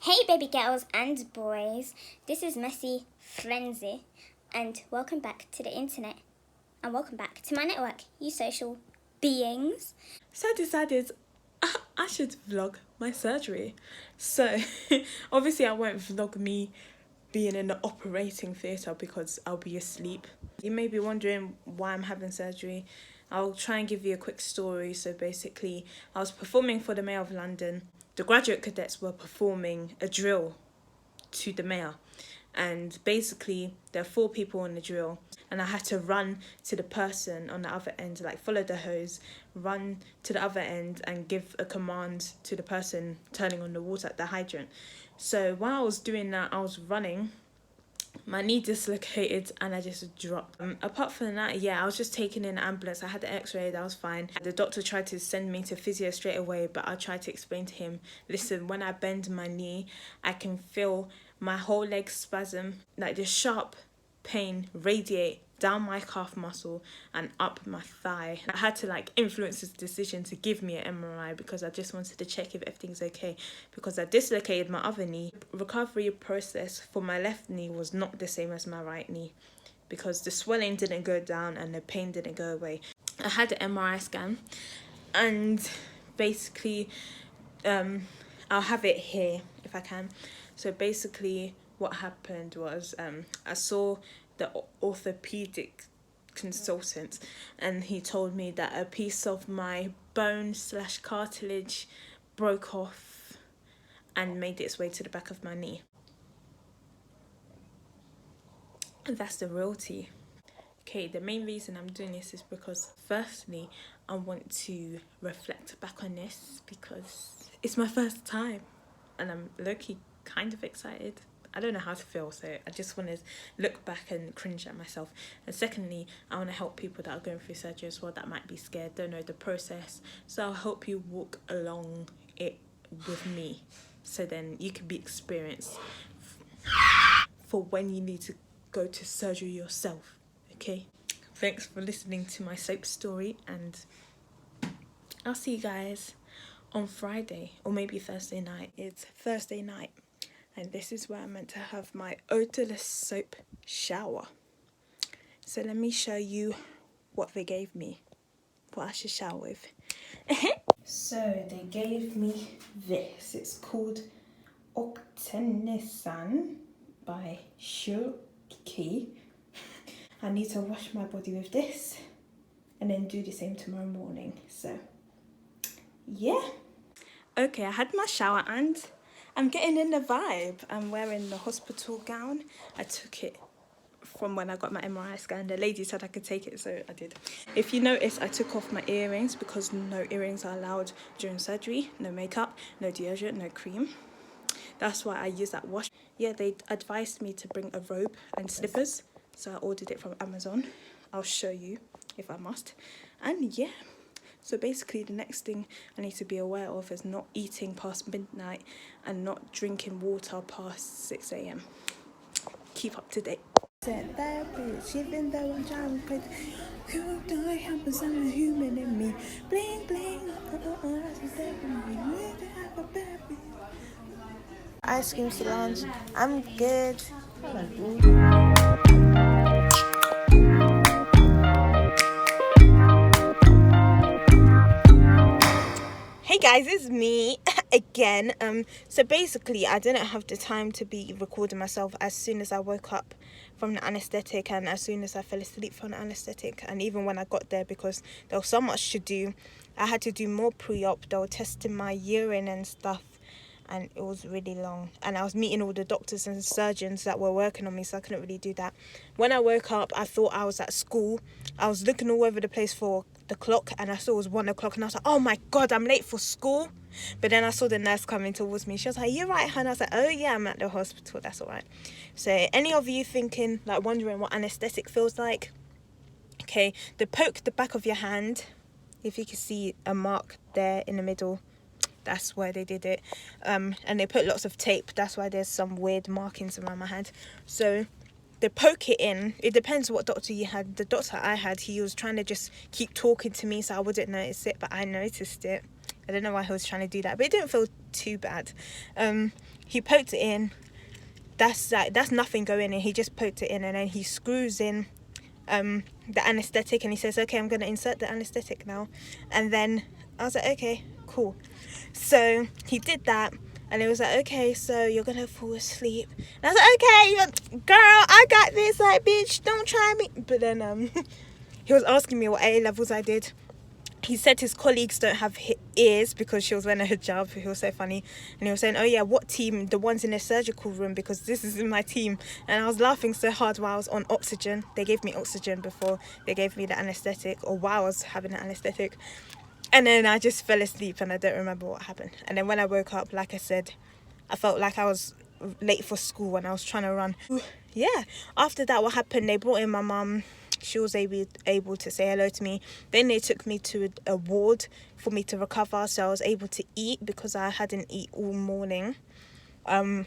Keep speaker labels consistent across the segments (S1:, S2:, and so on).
S1: Hey baby girls and boys, this is Messy Frenzy and welcome back to the internet and welcome back to my network, you social beings.
S2: So I decided I should vlog my surgery. So obviously I won't vlog me being in the operating theatre because I'll be asleep. You may be wondering why I'm having surgery. I'll try and give you a quick story. So basically I was performing for the Mayor of London. The graduate cadets were performing a drill to the mayor, and basically there are 4 people on the drill and I had to run to the person on the other end, like follow the hose, run to the other end and give a command to the person turning on the water at the hydrant. So while I was doing that, I was running, my knee dislocated and I just dropped. Apart from that, I was just taken in an ambulance. I had the x-ray, that was fine. The doctor tried to send me to physio straight away, but I tried to explain to him, listen, when I bend my knee, I can feel my whole leg spasm, like this sharp pain radiate down my calf muscle and up my thigh. I had to influence his decision to give me an MRI because I just wanted to check if everything's okay, because I dislocated my other knee. Recovery process for my left knee was not the same as my right knee because the swelling didn't go down and the pain didn't go away. I had an MRI scan and basically I'll have it here if I can. So basically what happened was I saw the orthopedic consultant and he told me that a piece of my bone/cartilage broke off and made its way to the back of my knee. And that's the real tea. Okay, the main reason I'm doing this is because firstly I want to reflect back on this because it's my first time and I'm low-key kind of excited. I don't know how to feel, so I just want to look back and cringe at myself. And secondly, I want to help people that are going through surgery as well that might be scared, don't know the process. So I'll help you walk along it with me, so then you can be experienced for when you need to go to surgery yourself, okay? Thanks for listening to my soap story, and I'll see you guys on Friday or maybe Thursday night. It's Thursday night. And this is where I'm meant to have my odorless soap shower. So let me show you what they gave me, what I should shower with. So they gave me this. It's called Octenisan by Shilky. I need to wash my body with this and then do the same tomorrow morning. So yeah. Okay, I had my shower and I'm getting in the vibe. I'm wearing the hospital gown. I took it from when I got my MRI scan. The lady said I could take it, so I did. If you notice, I took off my earrings because no earrings are allowed during surgery. No makeup, no deodorant, no cream. That's why I use that wash. Yeah, they advised me to bring a robe and slippers, so I ordered it from Amazon. I'll show you if I must. And yeah. So basically the next thing I need to be aware of is not eating past midnight and not drinking water past 6 a.m. Keep up to date. Even though I'm trying to put you don't have some human in me. Bling bling.
S3: Ice cream salons. I'm good.
S2: Hey guys, it's me again. So basically I didn't have the time to be recording myself as soon as I woke up from the anaesthetic and as soon as I fell asleep from the anaesthetic, and even when I got there because there was so much to do. I had to do more pre-op. They were testing my urine and stuff and it was really long, and I was meeting all the doctors and surgeons that were working on me, so I couldn't really do that. When I woke up I thought I was at school. I was looking all over the place for the clock and I saw it was 1 o'clock and I was like, oh my god, I'm late for school. But then I saw the nurse coming towards me. She was like, you're right, hon. I was like, oh yeah, I'm at the hospital, that's all right. So any of you thinking, wondering what anaesthetic feels like, okay, they poke the back of your hand. If you can see a mark there in the middle, that's where they did it. And they put lots of tape, that's why there's some weird markings around my hand. So they poke it in. It depends what doctor you had. The doctor I had, he was trying to just keep talking to me so I wouldn't notice it, but I noticed it.
S3: I don't know why he was trying to do that, but it didn't feel too bad. He poked it in. That's nothing going in. He just poked it in, and then he screws in the anaesthetic, and he says, okay, I'm going to insert the anaesthetic now. And then I was like, okay, cool. So he did that, and it was like, okay, so you're going to fall asleep. And I was like, okay, girl, I got this, like, bitch, don't try me. But then he was asking me what A levels I did. He said his colleagues don't have ears because she was wearing a hijab. He was so funny. And he was saying, oh yeah, what team? The ones in the surgical room, because this is in my team. And I was laughing so hard while I was on oxygen. They gave me oxygen before they gave me the anaesthetic, or while I was having the anaesthetic. And then I just fell asleep and I don't remember what happened. And then when I woke up, like I said, I felt like I was late for school and I was trying to run. Yeah, after that, what happened, they brought in my mum. She was able to say hello to me. Then they took me to a ward for me to recover, so I was able to eat because I hadn't eaten all morning. I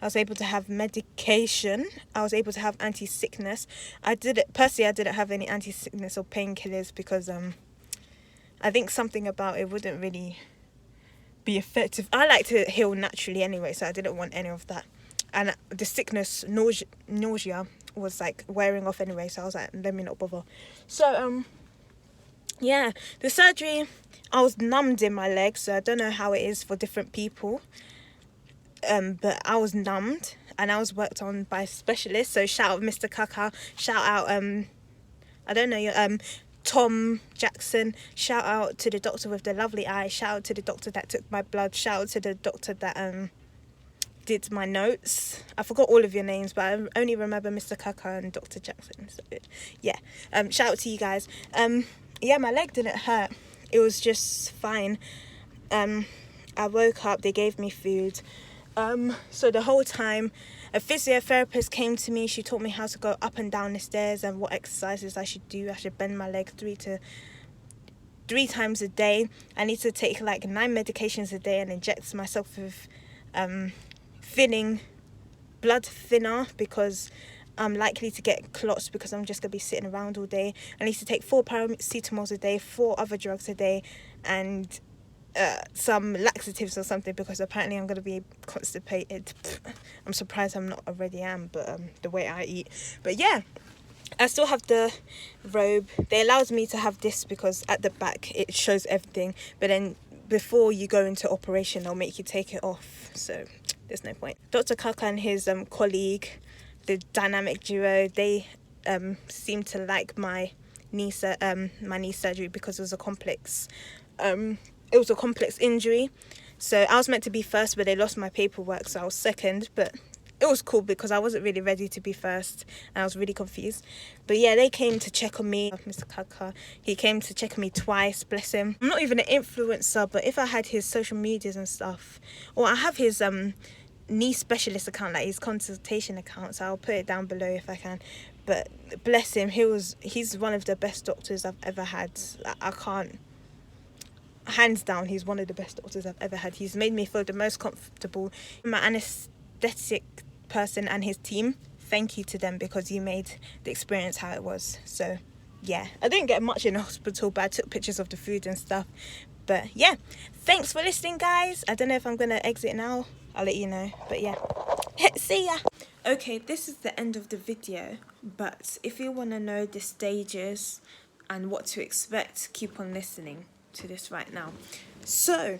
S3: was able to have medication. I was able to have anti-sickness. I didn't have any anti-sickness or painkillers because I think something about it wouldn't really be effective. I like to heal naturally anyway, so I didn't want any of that. And the sickness, nausea was like wearing off anyway, so I was like, let me not bother. So yeah, the surgery, I was numbed in my legs, so I don't know how it is for different people, but I was numbed and I was worked on by specialists. So shout out Mr. Kaka, shout out I don't know, Tom Jackson, shout out to the doctor with the lovely eye, shout out to the doctor that took my blood, shout out to the doctor that did my notes. I forgot all of your names, but I only remember Mr. Kaka and Dr. Jackson. So yeah, shout out to you guys. Yeah, my leg didn't hurt. It was just fine. I woke up, they gave me food. So the whole time, a physiotherapist came to me. She taught me how to go up and down the stairs and what exercises I should do. I should bend my leg three times a day. I need to take like 9 medications a day and inject myself with blood thinner because I'm likely to get clots because I'm just going to be sitting around all day. I need to take 4 paracetamols a day, 4 other drugs a day, and some laxatives or something because apparently I'm going to be constipated. I'm surprised I'm not already am, but the way I eat. But yeah, I still have the robe. They allowed me to have this because at the back it shows everything, but then before you go into operation they'll make you take it off, so there's no point. Dr. Kaka and his colleague, the dynamic duo, they seemed to like my knee surgery because it was a complex injury. So I was meant to be first, but they lost my paperwork, so I was second. But it was cool because I wasn't really ready to be first and I was really confused. But yeah, they came to check on me. Mr. Kaka, he came to check on me twice, bless him. I'm not even an influencer, but if I had his social medias and stuff, or I have his knee specialist account, like his consultation account, so I'll put it down below if I can. But bless him, he's one of the best doctors I've ever had. I can't, hands down, he's one of the best doctors I've ever had. He's made me feel the most comfortable. My anaesthetic person and his team, thank you to them because you made the experience how it was. So yeah, I didn't get much in the hospital, but I took pictures of the food and stuff. But yeah, thanks for listening, guys. I don't know if I'm gonna exit now, I'll let you know, but yeah, see ya. Okay, this is the end of the video, but if you want to know the stages and what to expect, keep on listening to this right now. So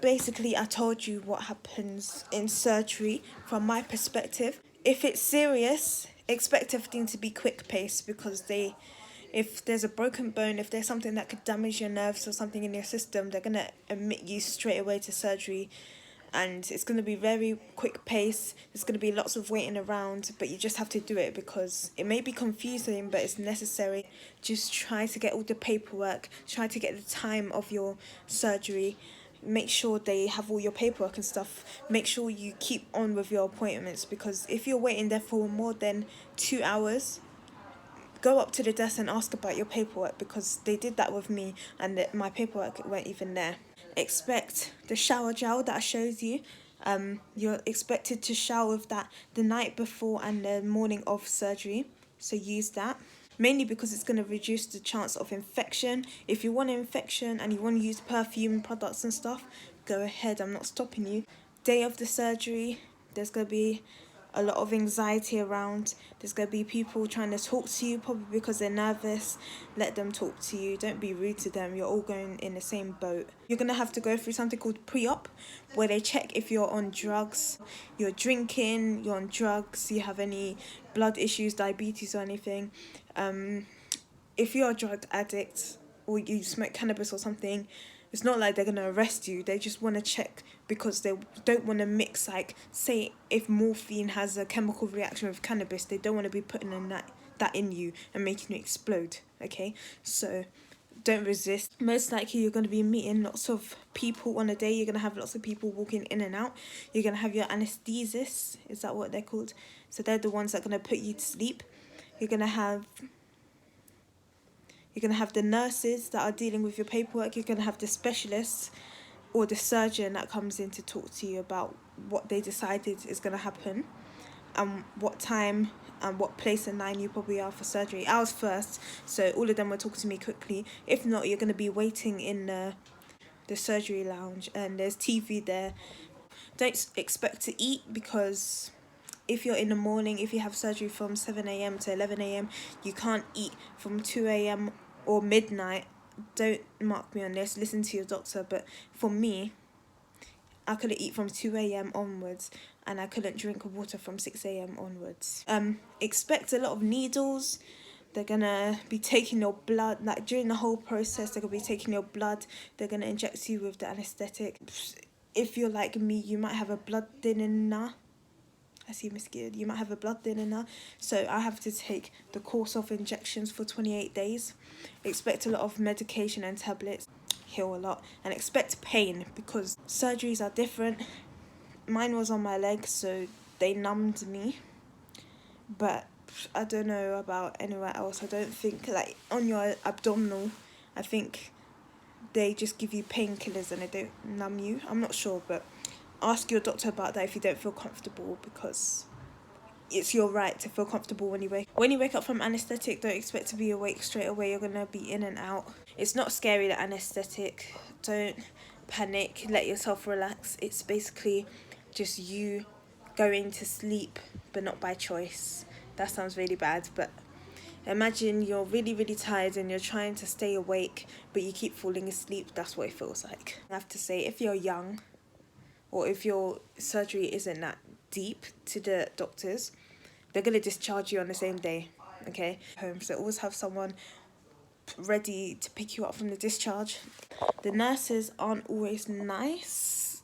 S3: basically, I told you what happens in surgery from my perspective. If it's serious, expect everything to be quick paced because if there's a broken bone, if there's something that could damage your nerves or something in your system, they're going to admit you straight away to surgery. And it's going to be very quick pace. There's going to be lots of waiting around, but you just have to do it because it may be confusing, but it's necessary. Just try to get all the paperwork, try to get the time of your surgery. Make sure they have all your paperwork and stuff. Make sure you keep on with your appointments because if you're waiting there for more than 2 hours, go up to the desk and ask about your paperwork because they did that with me and my paperwork weren't even there. Expect the shower gel that I showed you. You're expected to shower with that the night before and the morning of surgery, so use that. mainly because it's going to reduce the chance of infection. If you want an infection and you want to use perfume products and stuff, go ahead, I'm not stopping you. Day of the surgery, there's going to be a lot of anxiety around. There's going to be people trying to talk to you, probably because they're nervous. Let them talk to you. Don't be rude to them. You're all going in the same boat. You're going to have to go through something called pre-op, where they check if you're on drugs, you're drinking, you're on drugs, you have any blood issues, diabetes or anything. If you're a drug addict or you smoke cannabis or something, it's not like they're going to arrest you. They just want to check because they don't want to mix, like, say if morphine has a chemical reaction with cannabis, they don't want to be putting in that in you and making you explode, okay? So don't resist. Most likely you're going to be meeting lots of people on a day. You're going to have lots of people walking in and out. You're going to have your anaesthesists, is that what they're called? So they're the ones that are going to put you to sleep. You're going to have the nurses that are dealing with your paperwork. You're going to have the specialists or the surgeon that comes in to talk to you about what they decided is going to happen and what time and what place and line you probably are for surgery. I was first, so all of them were talking to me quickly. If not, you're going to be waiting in the surgery lounge and there's TV there. Don't expect to eat because if you're in the morning, if you have surgery from 7 a.m. to 11 a.m, you can't eat from 2 a.m. or midnight. Don't mark me on this, listen to your doctor, but for me, I couldn't eat from 2 a.m. onwards and I couldn't drink water from 6 a.m. onwards. Expect a lot of needles. They're gonna be taking your blood, like during the whole process, they're gonna be taking your blood. They're gonna inject you with the anaesthetic. If you're like me, you might have a blood thinner. I see mosquito. You might have a blood thinner. So I have to take the course of injections for 28 days. Expect a lot of medication and tablets. Heal a lot. And expect pain because surgeries are different. Mine was on my legs, so they numbed me. But I don't know about anywhere else. I don't think, like, on your abdominal, I think they just give you painkillers and they don't numb you. I'm not sure, but ask your doctor about that if you don't feel comfortable, because it's your right to feel comfortable when you wake up from anaesthetic. Don't expect to be awake straight away. You're gonna be in and out. It's not scary, the anaesthetic. Don't panic, let yourself relax. It's basically just you going to sleep, but not by choice. That sounds really bad, but imagine you're really, really tired and you're trying to stay awake, but you keep falling asleep. That's what it feels like. I have to say, if you're young, or if your surgery isn't that deep to the doctors, they're going to discharge you on the same day, okay? So always have someone ready to pick you up from the discharge. The nurses aren't always nice,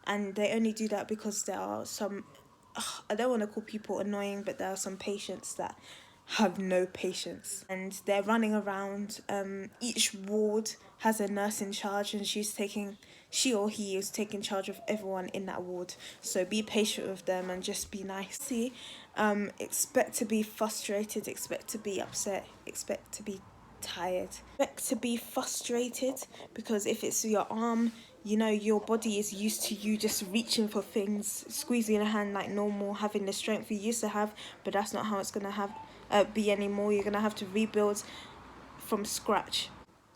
S3: and they only do that because there are some, I don't want to call people annoying, but there are some patients that have no patience and they're running around. Each ward has a nurse in charge and she or he is taking charge of everyone in that ward. So be patient with them and just be nice. See, expect to be frustrated, expect to be upset, expect to be tired, expect to be frustrated, because if it's your arm, you know, your body is used to you just reaching for things, squeezing a hand like normal, having the strength you used to have, but that's not how it's going to be anymore. You're going to have to rebuild from scratch.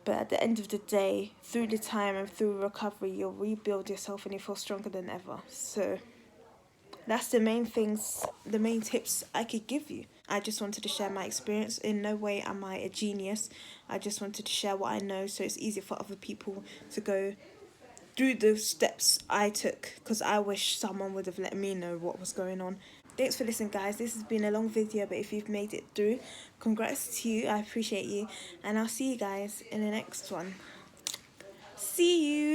S3: But at the end of the day, through the time and through recovery, you'll rebuild yourself and you feel stronger than ever. So that's the main tips I could give you. I just wanted to share my experience. In no way am I a genius. I just wanted to share what I know so it's easy for other people to go through the steps I took, because I wish someone would have let me know what was going on. Thanks for listening, guys. This has been a long video, but if you've made it through, congrats to you. I appreciate you, and I'll see you guys in the next one. See you.